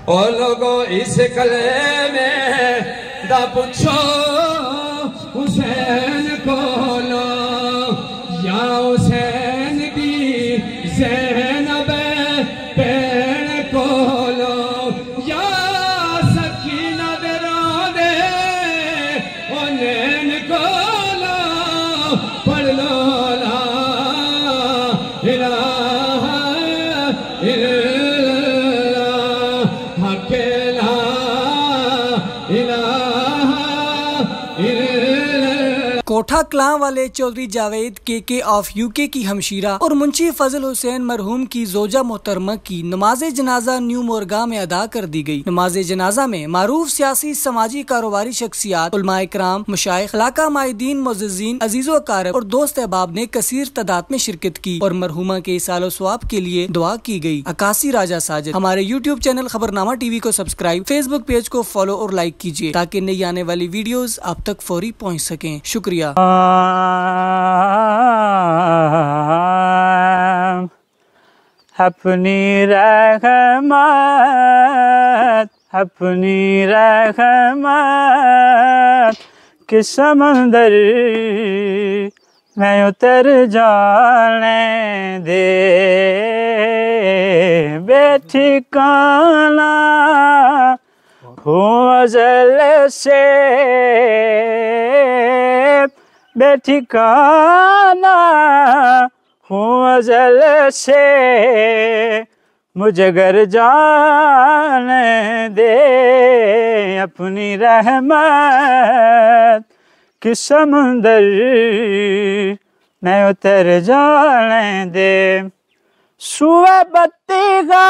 ओ लोगो इस कले में दा पूछो हुसैन को लो या हुसैन की ज़ैनब पैण को लो या सकीना दे रोदे ओ नैन को लो पढ़ लो ला इलाहा इल्लल्लाह अकेला इलाहा इल्लल्लाह। कोठा क्लां वाले चौधरी जावेद के ऑफ यूके की हमशीरा और मुंशी फजल हुसैन मरहूम की जोजा मोहतरमा की नमाज जनाजा न्यू मोरगा में अदा कर दी गई। नमाज जनाजा में मारूफ सियासी समाजी कारोबारी शख्सियात, उलमा इकराम, मशाइख, इलाका माहिदीन, मुअज्जिजीन, अजीज़ो अकारब और दोस्त अहबाब ने कसीर तादाद में शिरकत की और मरहूमा के सालो सवाब के लिए दुआ की गई। अकासी राजा साजिद। हमारे यूट्यूब चैनल खबरनामा टीवी को सब्सक्राइब, फेसबुक पेज को फॉलो और लाइक कीजिए ताकि नई आने वाली वीडियोस आप तक फौरी पहुँच सकें। शुक्रिया। अपनी रहमत के समंदर में उतर जाने दे, बेठिकाना हो अज़ल से, बेठिकाना हूँ अज़ल से, मुझे घर जाने दे, अपनी रहमत के समुंदर में उतर जाने दे। सुबह बत्ती का